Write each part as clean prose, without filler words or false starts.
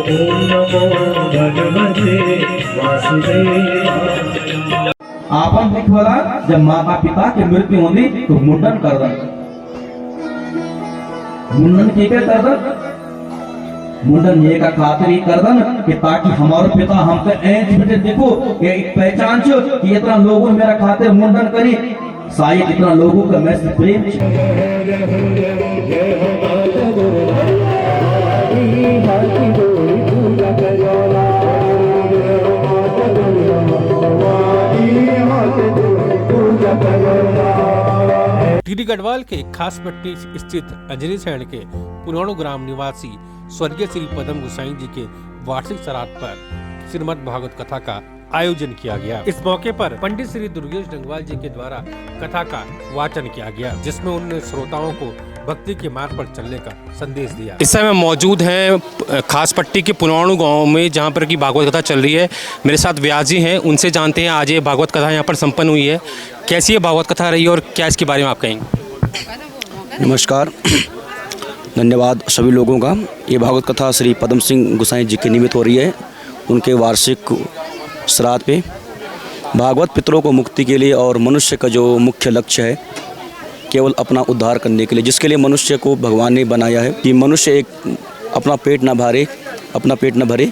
ओम नमो भगवते वासुदेवाय। आपन देखवाला जब माता पिता की मृत्यु होती तो मुंडन कर दन। मुंडन के कर दन, मुंडन ये का खातिर ही कर दन कि ताकि हमारे पिता हमसे ऐंच बेटे देखो ये एक पहचान छो कि इतना लोगों मेरा खातिर मुंडन करी, शायद इतना लोगों का मैं से प्रेम टीडी गढ़वाल के खासपट्टी स्थित अंजनी सैण के पुराणु ग्राम निवासी स्वर्गीय श्री पदम गोसाई जी के वार्षिक श्राद्ध पर श्रीमद् भागवत कथा का आयोजन किया गया। इस मौके पर पंडित श्री दुर्गेश डंगवाल जी के द्वारा कथा का वाचन किया गया, जिसमें उन्होंने श्रोताओं को भक्ति के मार्ग पर चलने का संदेश दिया। इस समय मौजूद हैं खासपट्टी के पुराणु गांव में, जहां पर की भागवत कथा चल रही है। मेरे साथ व्यास जी हैं, उनसे जानते हैं आज ये भागवत कथा यहाँ पर संपन्न हुई है, कैसी ये भागवत कथा रही और क्या इसके बारे में आप कहेंगे? नमस्कार, धन्यवाद सभी लोगों का। ये भागवत कथा श्री पदम सिंह गोसाई जी के निमित्त हो रही है, उनके वार्षिक श्राद्ध पे। भागवत पितरों को मुक्ति के लिए और मनुष्य का जो मुख्य लक्ष्य है केवल अपना उद्धार करने के लिए, जिसके लिए मनुष्य को भगवान ने बनाया है कि मनुष्य एक अपना पेट न भरे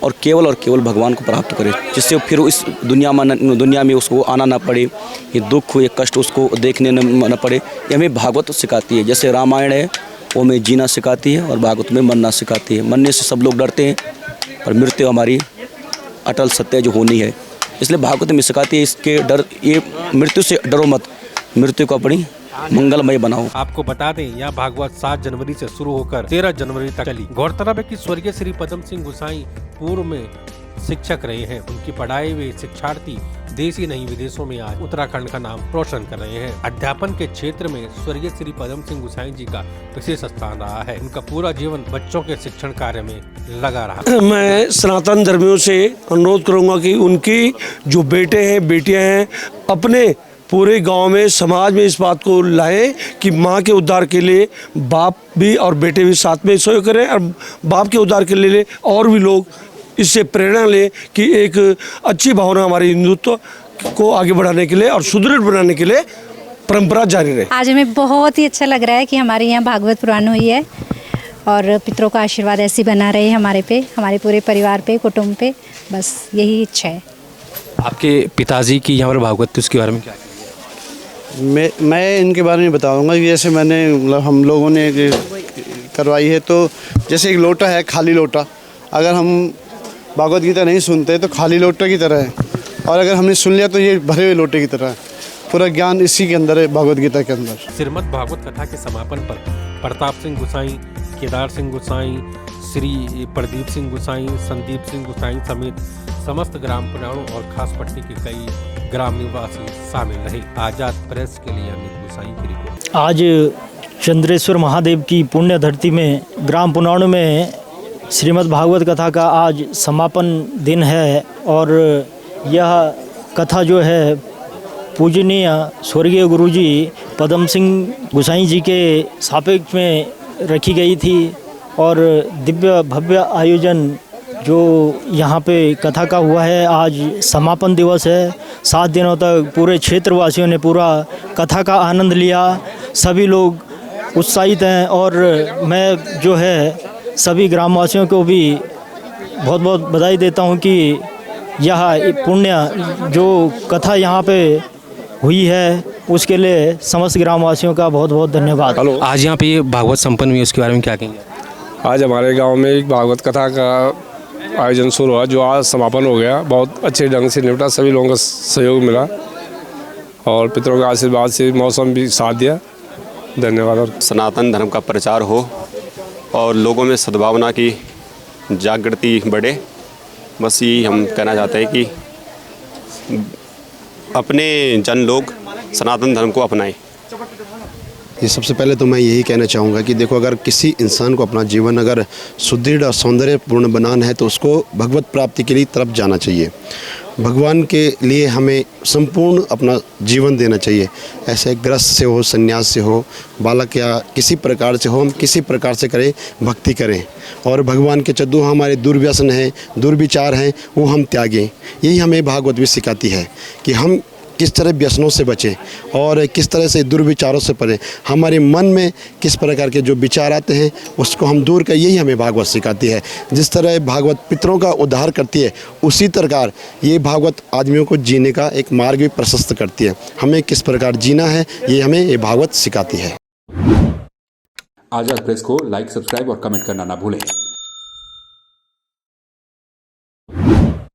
और केवल भगवान को प्राप्त करे, जिससे फिर इस दुनिया में उसको आना ना पड़े, ये दुख ये कष्ट उसको देखने न पड़े। ये हमें भागवत सिखाती है। जैसे रामायण है वो हमें जीना सिखाती है और भागवत में मरना सिखाती है। मरने से सब लोग डरते हैं पर मृत्यु हमारी अटल सत्य जो होनी है, इसलिए भागवत में सिखाती है इसके डर, ये मृत्यु से डरो मत, मृत्यु को अपनी मंगलमय बनाओ। आपको बता दें यह भागवत 7 जनवरी से शुरू होकर 13 जनवरी तक चली। गौरतलब है कि स्वर्गीय श्री पदम सिंह गोसाई पूर्व में शिक्षक रहे हैं। उनकी पढ़ाए हुए शिक्षार्थी देश ही नहीं विदेशों में आज उत्तराखंड का नाम रोशन कर रहे हैं। अध्यापन के क्षेत्र में स्वर्गीय श्री पदम सिंह गोसाई जी का विशेष स्थान रहा है। उनका पूरा जीवन बच्चों के शिक्षण कार्य में लगा रहा। मैं सनातन धर्मियों से अनुरोध करूंगा कि उनकी जो बेटे हैं बेटियां हैं अपने पूरे गांव में समाज में इस बात को लाएं कि माँ के उद्धार के लिए बाप भी और बेटे भी साथ में सहयोग करें और बाप के उद्धार के लिए और भी लोग इससे प्रेरणा लें कि एक अच्छी भावना हमारे हिंदुत्व को आगे बढ़ाने के लिए और सुदृढ़ बनाने के लिए परंपरा जारी रहे। आज हमें बहुत ही अच्छा लग रहा है कि हमारे यहाँ भागवत पुराण हुई है और पितरों का आशीर्वाद ऐसे बना रहे हमारे पे, हमारे पूरे परिवार पे, कुटुंब पे, बस यही इच्छा है। आपके पिताजी की यहाँ पर भागवत, उसके बारे में क्या? मैं इनके बारे में बताऊंगा कि जैसे मैंने मतलब हम लोगों ने करवाई है, तो जैसे एक लोटा है, खाली लोटा, अगर हम भागवत गीता नहीं सुनते तो खाली लोटे की तरह है, और अगर हमने सुन लिया तो ये भरे हुए लोटे की तरह है। पूरा ज्ञान इसी के अंदर है, भागवत गीता के अंदर। श्रीमद् भागवत कथा के समापन पर प्रताप सिंह गोसाई, केदार सिंह गोसाई, श्री प्रदीप सिंह गोसाई, संदीप सिंह गोसाई समेत समस्त ग्राम पुराणु और खासपट्टी के कई ग्राम निवासी शामिल रहे। आजाद प्रेस के लिए अमित गोसाई की रिपोर्ट। आज चंद्रेश्वर महादेव की पुण्य धरती में ग्राम पुराणु में श्रीमद् भागवत कथा का आज समापन दिन है और यह कथा जो है पूजनीय स्वर्गीय गुरुजी पदम सिंह गोसाई जी के सापेक्ष में रखी गई थी और दिव्य भव्य आयोजन जो यहाँ पे कथा का हुआ है। आज समापन दिवस है। 7 दिनों तक पूरे क्षेत्रवासियों ने पूरा कथा का आनंद लिया। सभी लोग उत्साहित हैं और मैं जो है सभी ग्रामवासियों को भी बहुत बहुत बधाई देता हूँ कि यह पुण्य जो कथा यहाँ पे हुई है उसके लिए समस्त ग्रामवासियों का बहुत बहुत धन्यवाद। आज यहाँ पे भागवत संपन्न हुई, उसके बारे में क्या कहेंगे? आज हमारे गांव में एक भागवत कथा का आयोजन शुरू हुआ जो आज समापन हो गया। बहुत अच्छे ढंग से निपटा, सभी लोगों का सहयोग मिला और पितरों के आशीर्वाद से मौसम भी साथ दिया। धन्यवाद। और सनातन धर्म का प्रचार हो और लोगों में सद्भावना की जागृति बढ़े, बस यही हम कहना चाहते हैं कि अपने जन लोग सनातन धर्म को अपनाएं। ये सबसे पहले तो मैं यही कहना चाहूँगा कि देखो, अगर किसी इंसान को अपना जीवन अगर सुदृढ़ और सौंदर्यपूर्ण बनाना है तो उसको भगवत प्राप्ति के लिए तरफ जाना चाहिए। भगवान के लिए हमें संपूर्ण अपना जीवन देना चाहिए। ऐसे ग्रस्त से हो, संन्यास से हो, बालक या किसी प्रकार से हो, हम किसी प्रकार से करें, भक्ति करें और भगवान के जो हमारे दुर्व्यसन हैं, दुर्विचार हैं, वो हम त्यागें। यही हमें भागवत भी सिखाती है कि हम किस तरह व्यसनों से बचें और किस तरह से दुर्विचारों से परहें। हमारे मन में किस प्रकार के जो विचार आते हैं उसको हम दूर कर, यही हमें भागवत सिखाती है। जिस तरह भागवत पितरों का उद्धार करती है, उसी प्रकार ये भागवत आदमियों को जीने का एक मार्ग भी प्रशस्त करती है। हमें किस प्रकार जीना है, ये हमें ये भागवत सिखाती है। आजाद प्रेस को लाइक, सब्सक्राइब और कमेंट करना ना भूलें।